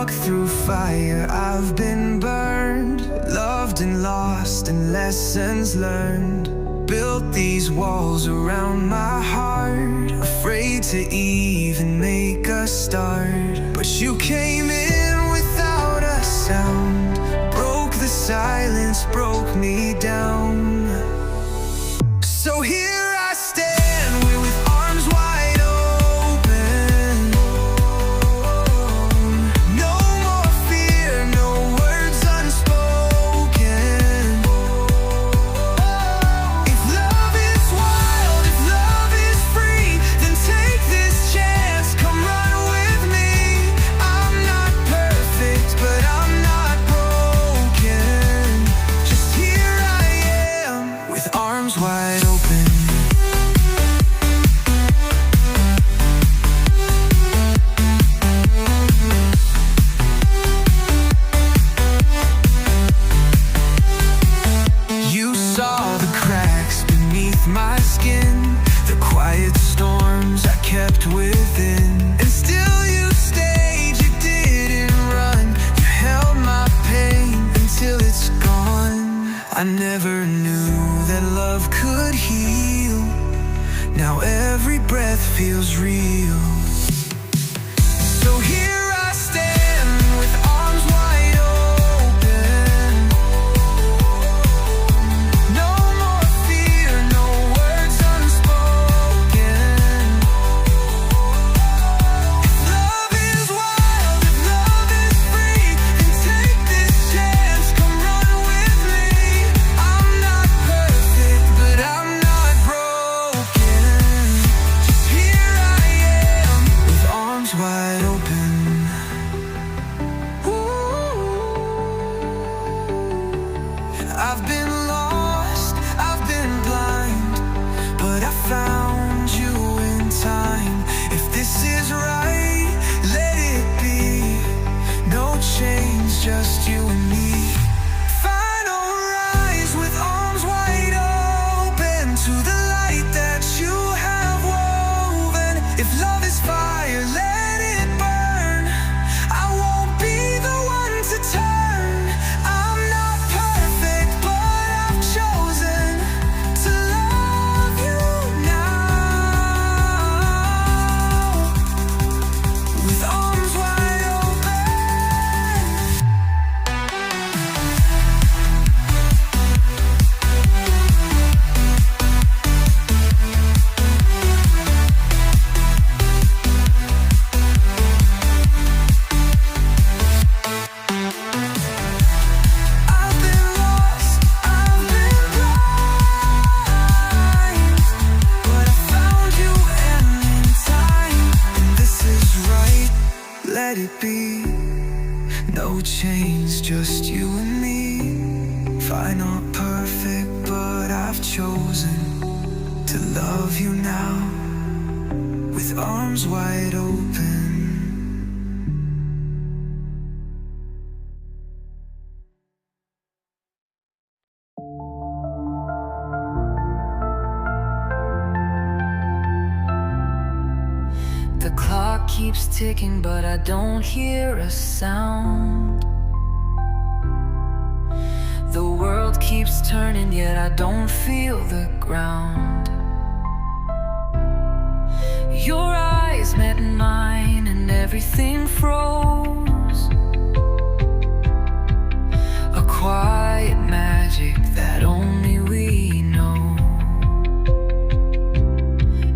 walk through fire, I've been burned, loved and lost, and lessons learned. Built these walls around my heart, afraid to even make a start. But you came in without a sound, broke the silence, broke me down. So here I stand with arms wide open. No more fear, no words unspoken. If love is wild, if love is free, then take this chance, come run with me. I'm not perfect, but I'm not broken. Just here I am, with arms wide open. You saw the cracks beneath my skin, the quiet storms I kept within. And still you stayed, you didn't run. You held my pain until it's gone. I never knew that love could heal. Now every breath feels real. So here I stand with arms wide open. No more fear, no words unspoken. If love is wild, if love is free, then take this chance, come run with me. I'm not perfect, but I'm not broken. Just here I am, with arms wide open. I've been lost, I've been blind, but I found you in time. If this is right, let it be. No change, just you and me. Final rise with arms wide open to the light that you have woven. If love is fire, let it burn. I won't be the one to turn. I'm not perfect, but I've chosen to love you now, with arms wide open. I've been lost, I've been blind, but I found you and in time. And this is right, let it be. No change, just you and me. Fine, not perfect, but I've chosen to love you now, with arms wide open. The clock keeps ticking, but I don't hear a sound. The world keeps turning, yet I don't feel the ground. Your eyes met mine and everything froze. A quiet magic that only we know.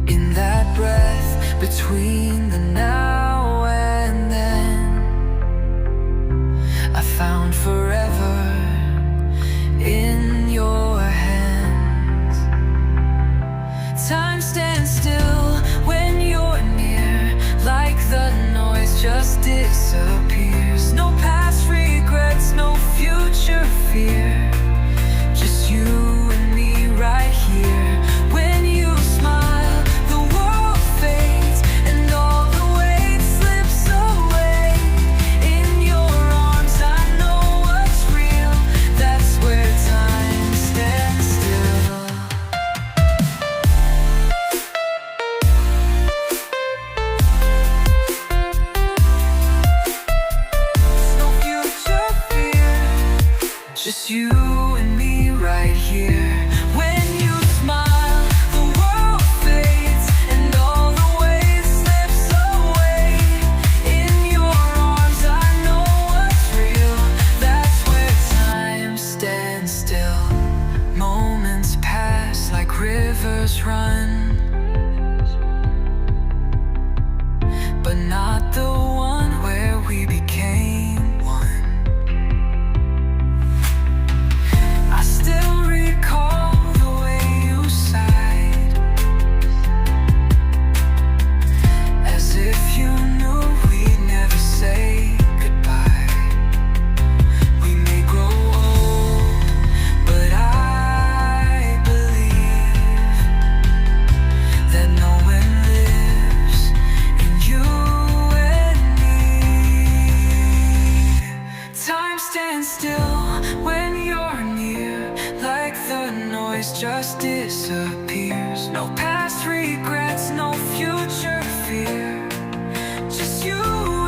In that breath between the now and then, I found forever in your hands. Time stands still when you're near, like the noise just disappears. rivers run, but not the one where we became one. I still recall the way you sighed, as if you knew we'd never say goodbye. We may grow old, but I believe that no one lives in you and me. Time stands still when you're near, like the noise just disappears. No past regrets, no future fear, just you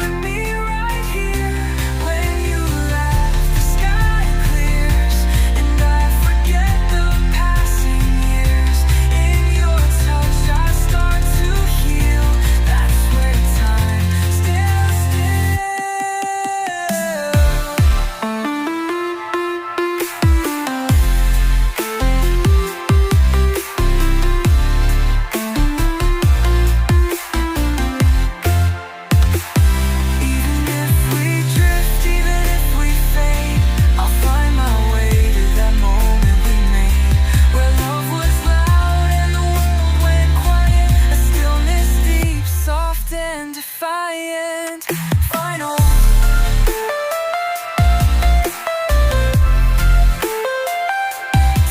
and me right here. When you laugh, the sky clears, and I forget the passing years. In your touch, I start to heal. That's where time stands still. Even if we drift, even if we fade, I'll find my way to that moment we made, where love was loud and the world went quiet. A stillness deep, soft and defiant. Final.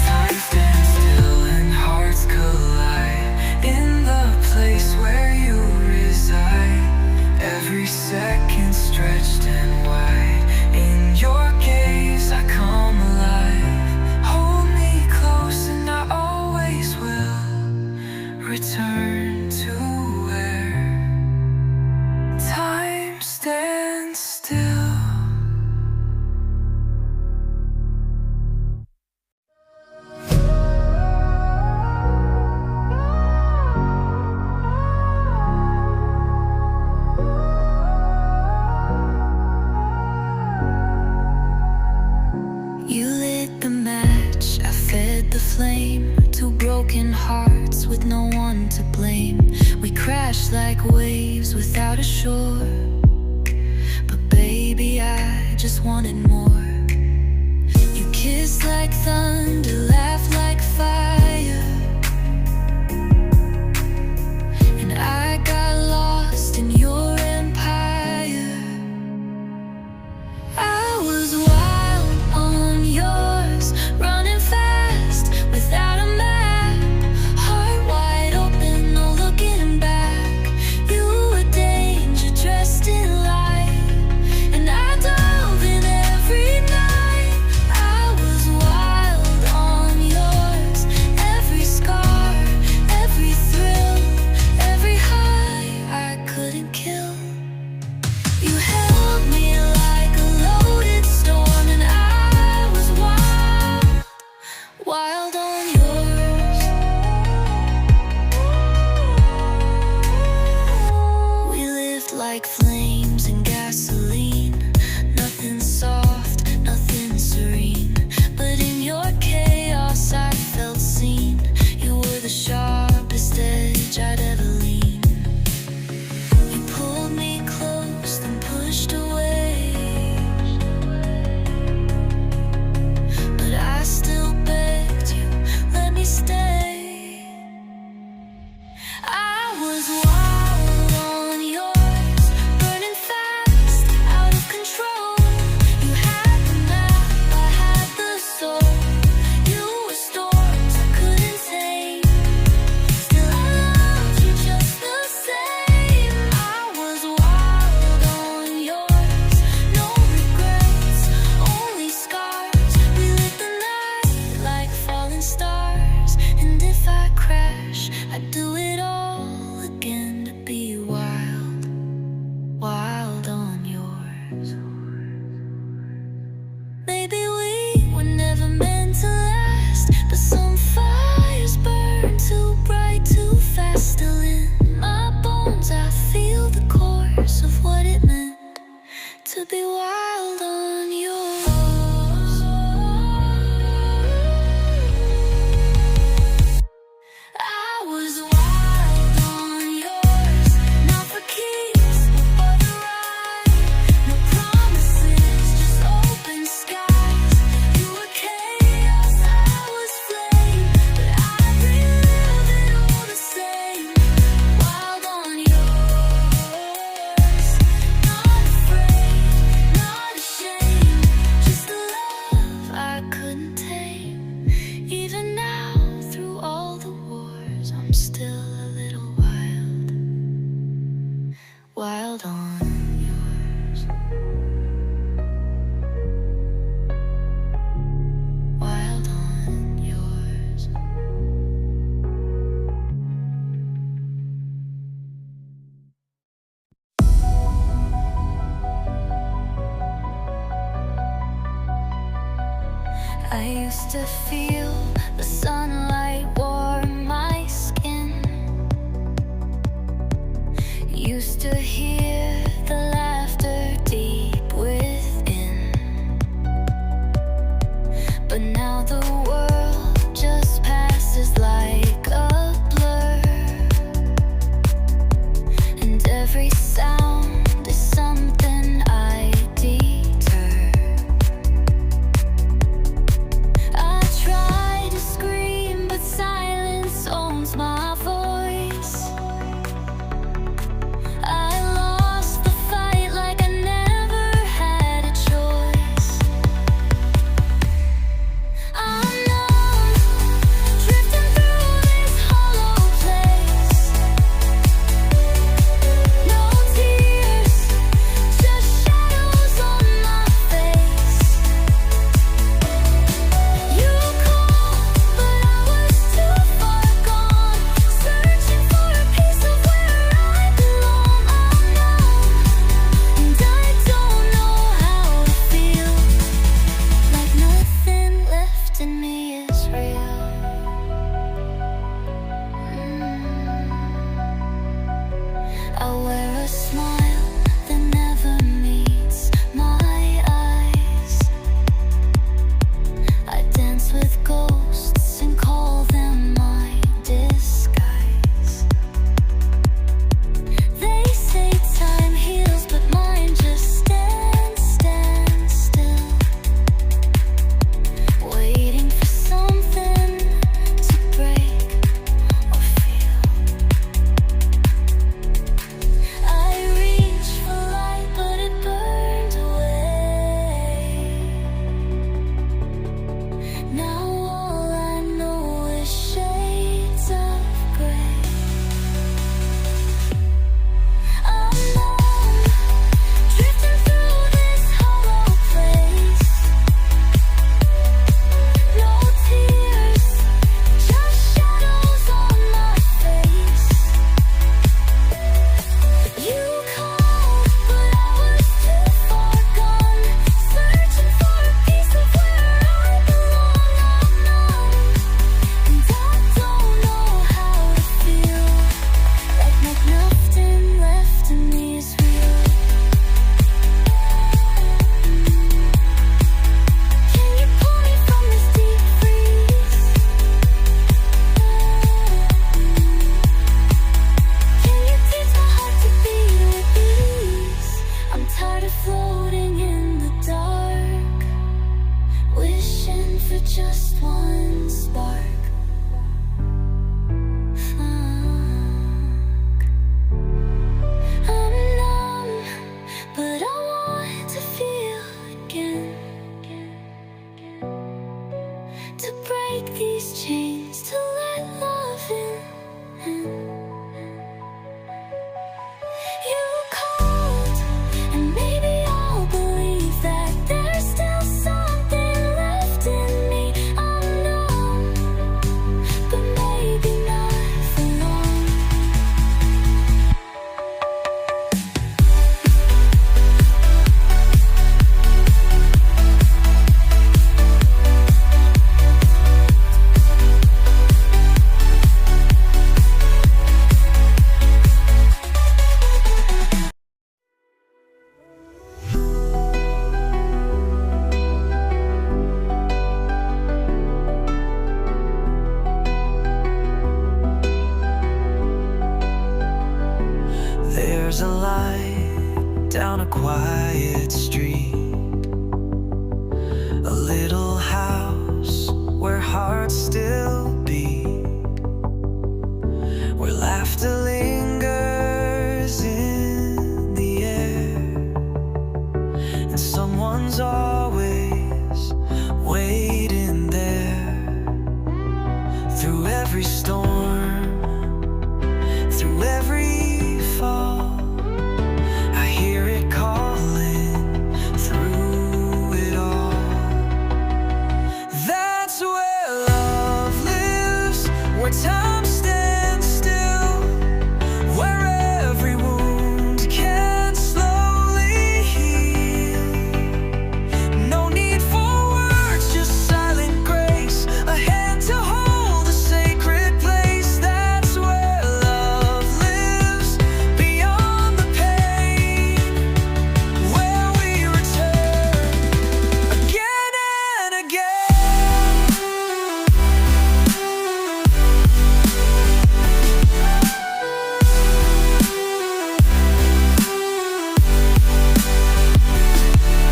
Time stands still and hearts collide in the place where you reside. Every second stretched and wide. In your gaze I come alive. Hold me close and I always will return to where time stands still. You lit the match, I fed the flame. Two broken hearts with no one to blame. We crashed like waves without a shore, but baby, I just wanted more. You kissed like thunder, laughed like fire, and I got lost in your empire. I was wild on yours, running fast without a map, heart wide open, no looking back. You were danger dressed in light, and I dove in every night. I was wild on yours, every scar, every thrill, every high I couldn't kill. You held me like a loaded storm, and I was wild, wild on yours. We lived like flames and gasoline, nothing soft, nothing serene. But in your chaos I felt seen. You were the sharpest edge I'd ever lean. You pulled me close, then pushed away, but I still begged you, let me stay. I was wild on yours, burning fast, out of control. You had the map, I had the soul. You were storms I couldn't tame. Still I loved you just the same. I was wild on yours, no regrets, only scars. We lit the night like falling stars, and if I crash, I'd do it all again to be wild, wild on yours. Maybe we were never meant to last, but some fires burn too bright, too fast. Still in my bones I feel the course of what it meant to be wild on yours. I wild on yours. Wild on yours. I used to feel the sunlight warm my skin. Used to hear the laughter deep within. But now the world just passes like a blur, and every sound is something I deter. I try to scream, but silence owns my voice. I lost the fight like I never had a choice. I'm numb, drifting through this hollow place. No tears, just shadows on my face. You called, but I was too far gone, searching for a piece of where I belong. I'm numb, and I don't know how to feel, like nothing left in me is real. I wear a smile that never meets my eyes. I dance with ghosts and call them my disguise. They say time heals, but mine just stands still, waiting for something to break or feel. I reached for light, but it burned away. Now all I know is shades of gray. I'm numb, drifting through this hollow place. No tears, just shadows on my face. You called, but I was too far gone, searching for a piece of where I belong. I'm numb, and I don't know how to feel, like nothing left in me is real. Can you pull me from this deep freeze? Can you teach my heart to beat with ease? I'm tired of floating in the dark, wishing for just one spark. I'm numb, but I want to feel again, to break these chains, to let love in. You called, and maybe I'll believe that there's still something left in me. I'm numb, but maybe not for long. There's a light down a quiet street, a little house where hearts still beat, where laughter lingers in the air, and someone's always waiting there. Through every storm, through every fall, where time stands still, where every wound can slowly heal. No need for words, just silent grace, a hand to hold a sacred place. That's where love lives, beyond the pain, where we return again and again.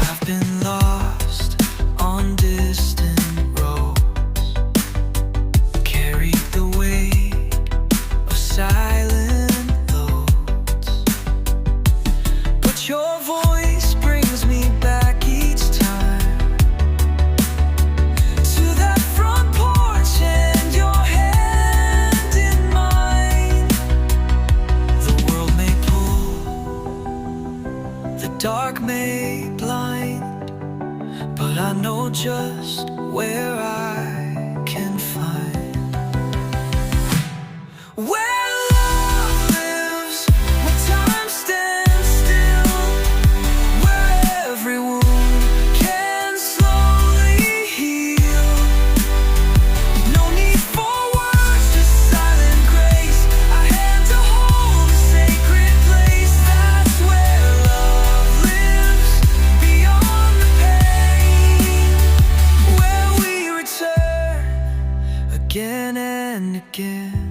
I've been lost on distant roads, carried the weight of silent loads, but your voice brings me back each time to that front porch and your hand in mine. The world may pull, the dark may blind, but I know just where I can find where love lives, where time stands still, where every wound can slowly heal. No need for words, just silent grace, a hand to hold a sacred place. That's where love lives, beyond the pain, where we return again and again.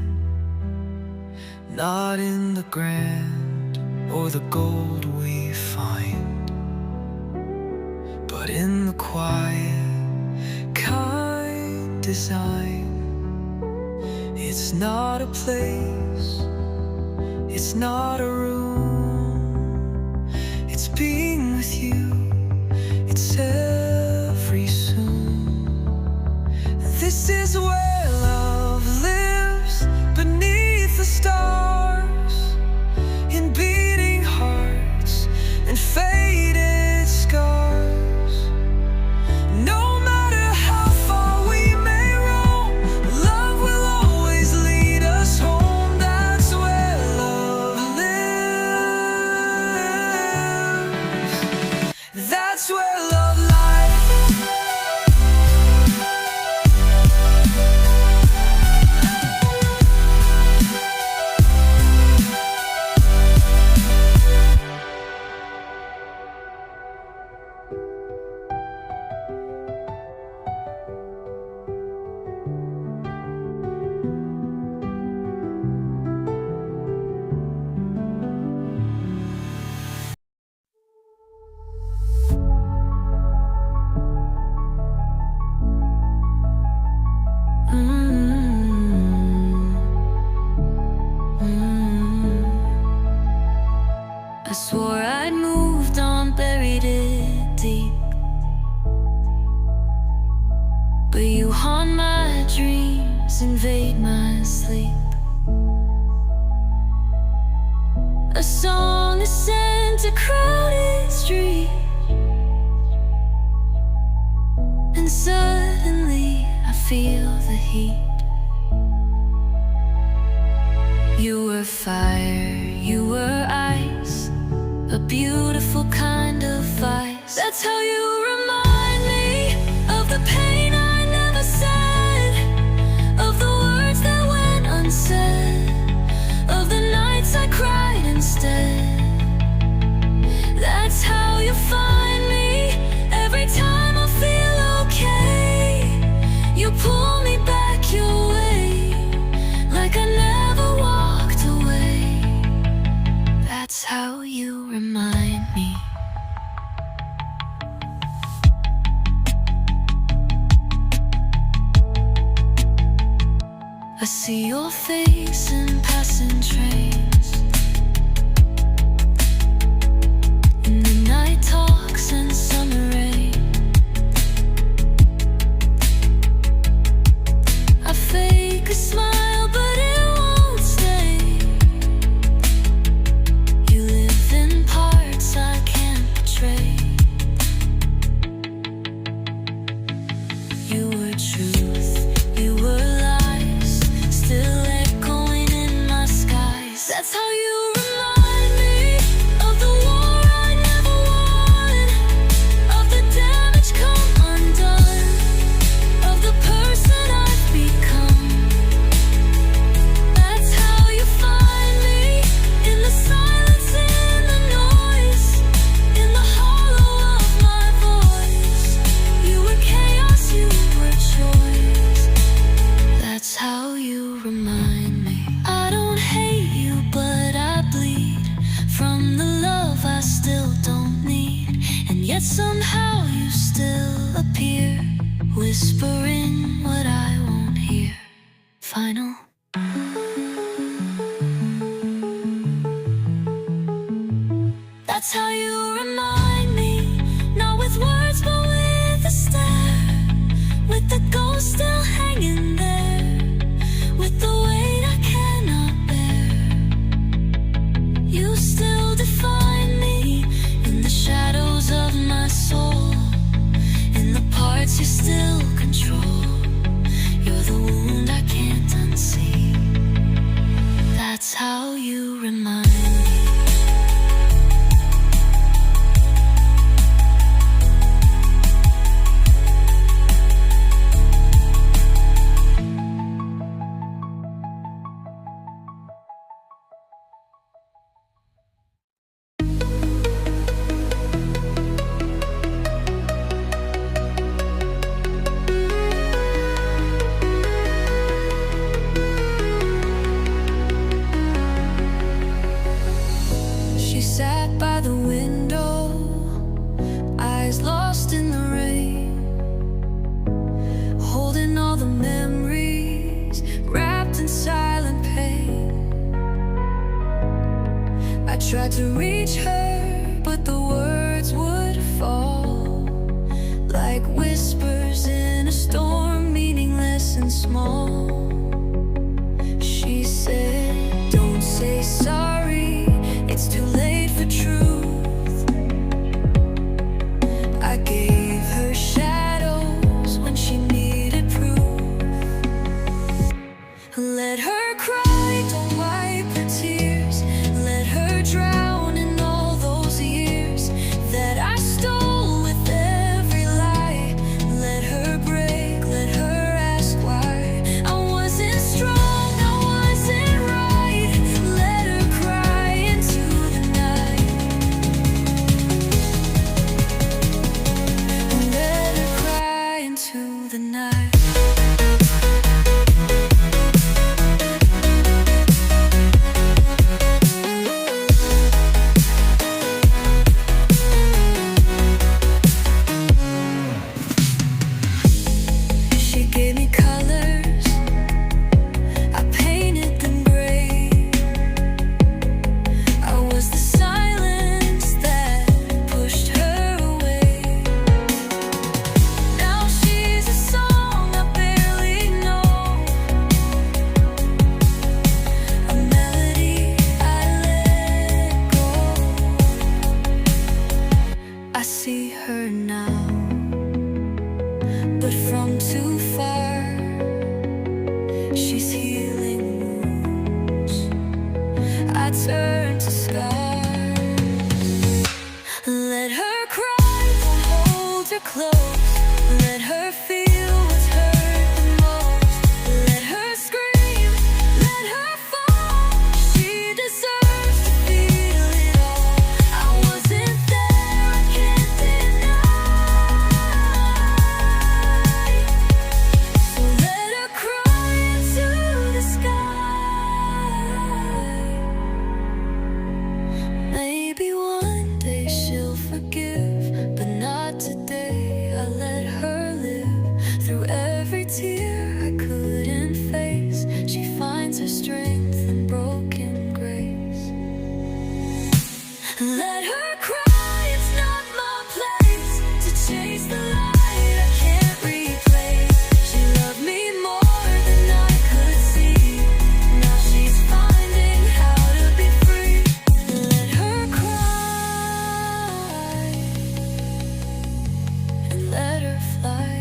Not in the grand or the gold we find, but in the quiet, kind design. It's not a place, it's not a room, it's being with you, it's every soon. This is where love lives, beneath the stars, in beating hearts and faded scars. No matter how far we may roam, love will always lead us home. That's where love lives. That's where love lies. I swore I'd moved on, buried it deep, but you haunt my dreams, invade my sleep. A song is sent to crowded street, and suddenly I feel the heat. You were fire, you were ice, a beautiful kind of vice. That's how you remind me of the pain I never said, of the words that went unsaid, of the nights I cried instead. That's how you find me every time I feel okay. You pull me back your way, like I never walked away. That's how you remind me. I see your face in passing trains, in the night talks and summer rain. I fake a smile, but it won't stay. You live in parts I can't betray. You were truth, you were lies, still That's how you remind me, not with words but with a stare, with the ghost still hanging there, with the weight I cannot bear. You still define me in the shadows of my soul, in the parts you still control. You're the wound I can't unsee. That's how you remind me. She sat by the window, eyes lost in the rain, holding all the memories wrapped in silent pain. I tried to reach her, but the words would fall like whispers in a storm, meaningless and small. She said, don't say sorry, it's too late for truth. I gave her shadows when she needed proof. Let her cry, don't wipe her tears. Let her drown in all those years that I stole with every lie. Let her break, let her ask why I wasn't strong, I wasn't right. Let her cry into the night. Let her cry into the night. She gave me colors, I painted them gray. I was the silence that pushed her away. Now she's a song I barely know, a melody I let go. I see her now, but from too far. She's healing wounds I turn to scars. Let her cry, don't hold her close. Let her feel what's hurt the most. Let her scream, let her fall. She deserves to feel it all. I wasn't there, I can't deny. So let her cry into the sky. Maybe one day she'll forgive, but not today. I let her live through every tear I couldn't face. She finds her strength in broken grace. Let her cry, it's not my place to chase the light I can't replace. She loved me more than I could see. Now she's finding how to be free. Let her cry and let her fly.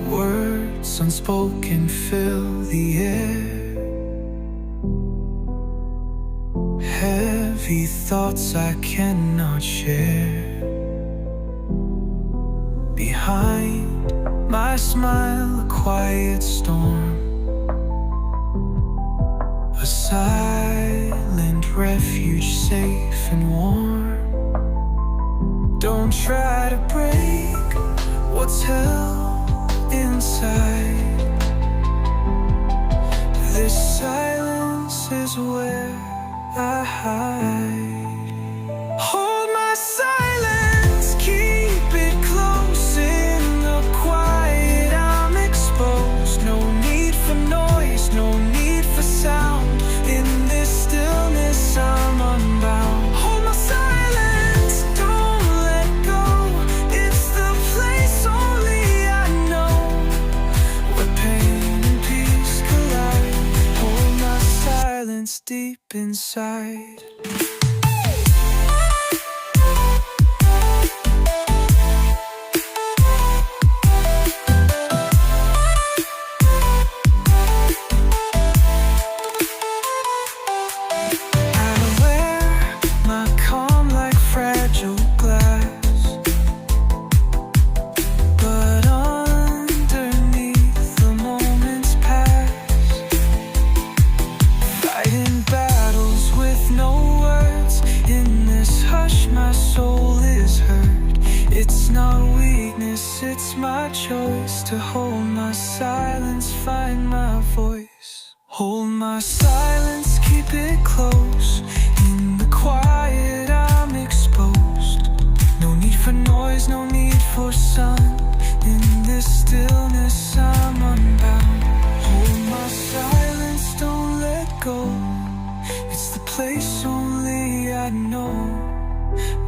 Words unspoken fill the air. Heavy thoughts I cannot share. Behind my smile, a quiet storm, a silent refuge, safe and warm. Don't try to break what's held inside. where I hide. Hold my silence, keep it close. In the quiet I'm exposed. No need for noise, no need for sound. In this stillness I'm unbound. Hold my silence, don't let go. It's the place only I know, where pain and peace collide. Hold my silence deep inside. It's my choice to hold my silence, find my voice. Hold my silence, keep it close. In the quiet I'm exposed. No need for noise, no need for sun. In this stillness I'm unbound. Hold my silence, don't let go. It's the place only I know,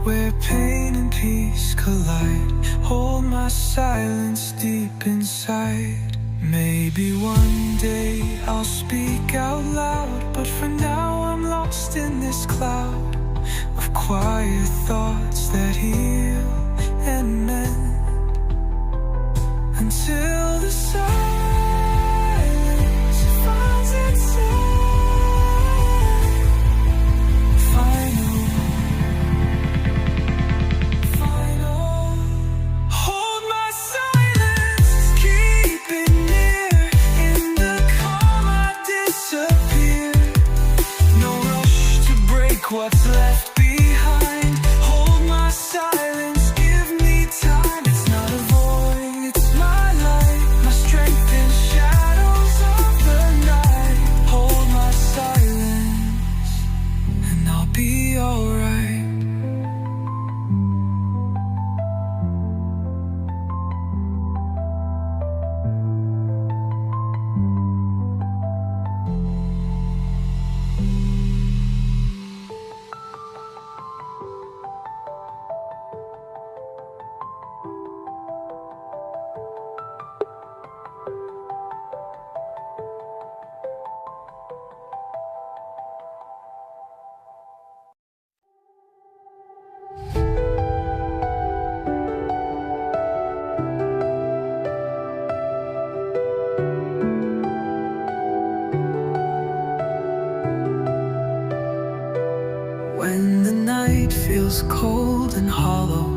where pain and peace collide. Hold my silence deep inside. Maybe one day I'll speak out loud, but for now I'm lost in this cloud of quiet thoughts that heal and mend, until the silence finds its end. Final. Hold my silence, keep it near. In the calm I disappear. No rush to break what's left behind. Hold my silence, give me time. It's not a void, it's my light, my strength in shadows of the night. Hold my silence, and I'll be alright. When the night feels cold and hollow,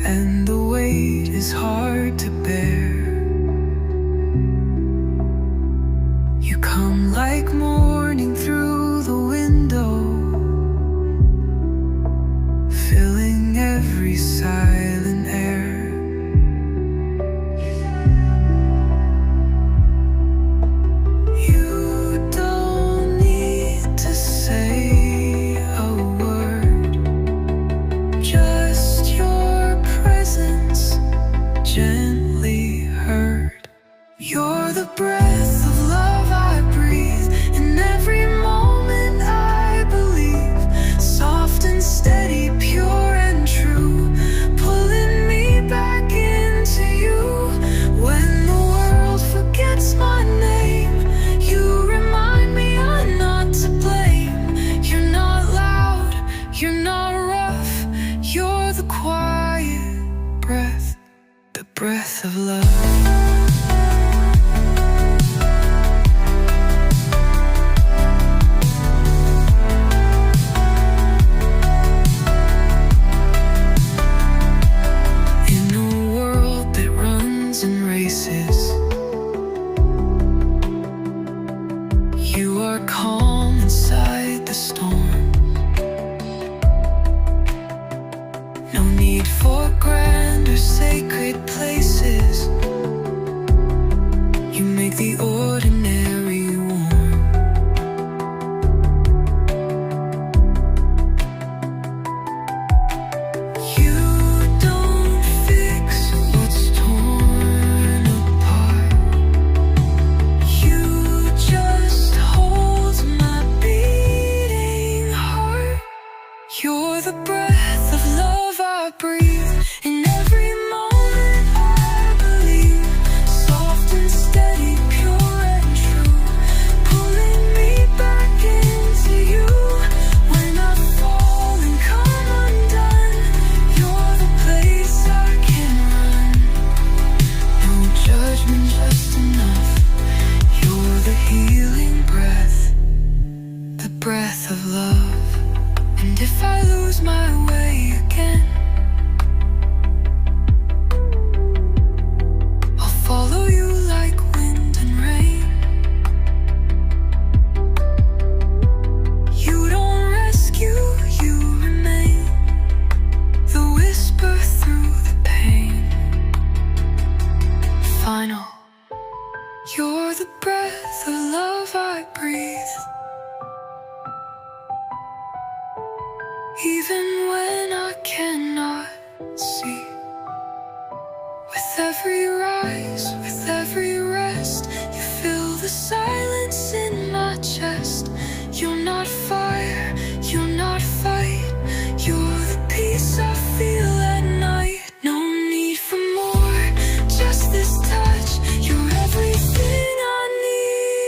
and the weight is hard to bear, you come like morning through the window, filling every silent air. You're the breath of love I breathe. In every moment I believe. Soft and steady, pure and true, pulling me back into you. When the world forgets my name, you remind me I'm not to blame. You're not loud, you're not rough. You're the quiet breath, the breath of love. You are calm inside the storm. No need for grand or sacred places. You make the ordinary You're the breath of love I breathe. In every moment I believe. Soft and steady, pure and true, pulling me back into you. When I fall and come undone, you're the place I can run. No judgment, just enough. You're the healing breath, the breath of love. And if I lose my way again, I'll follow you like wind and rain. You don't rescue, you remain, the whisper through the pain. Final. You're the breath of love I breathe. Even when I cannot see. With every rise, with every rest, you fill the silence in my chest. You're not fire, you're not fight. You're the peace I feel at night. No need for more, just this touch. You're everything I need.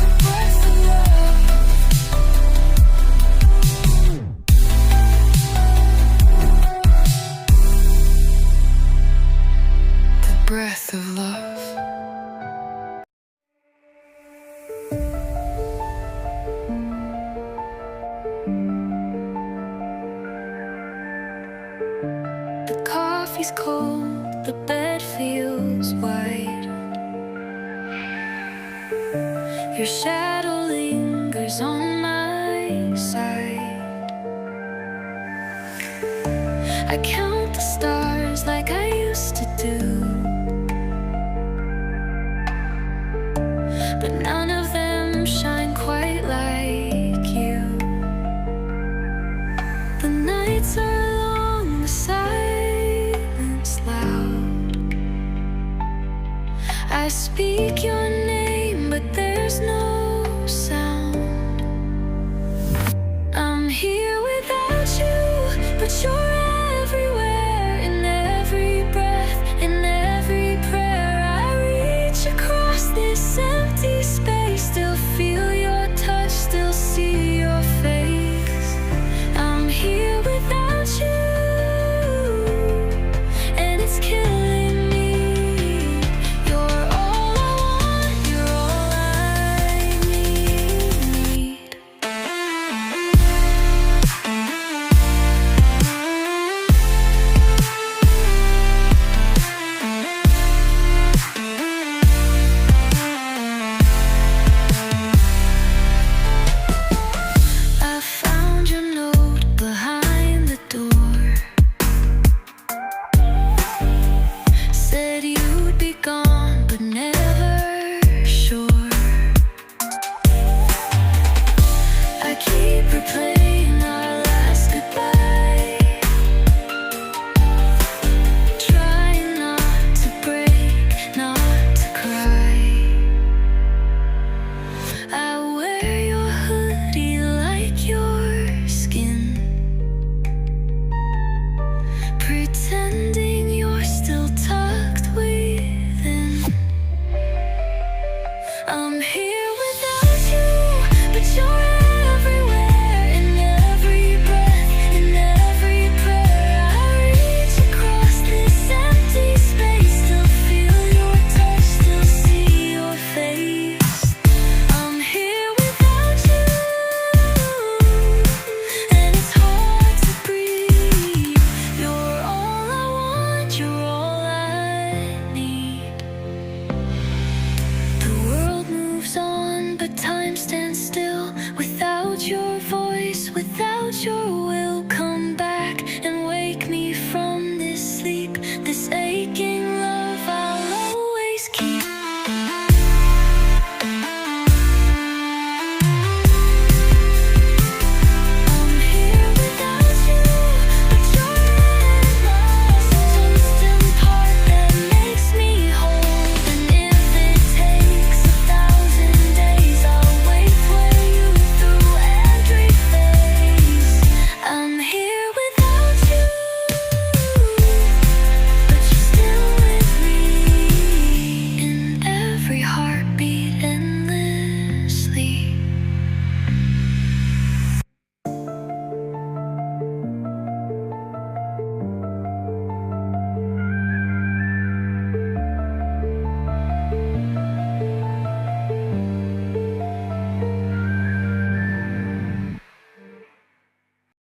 The breath of love. The breath of love. The coffee's cold, the bed feels wide. Your shadow lingers on my side. I count the stars like I used to do, but none of them shine quite like you. The nights are long, the silence loud. I speak your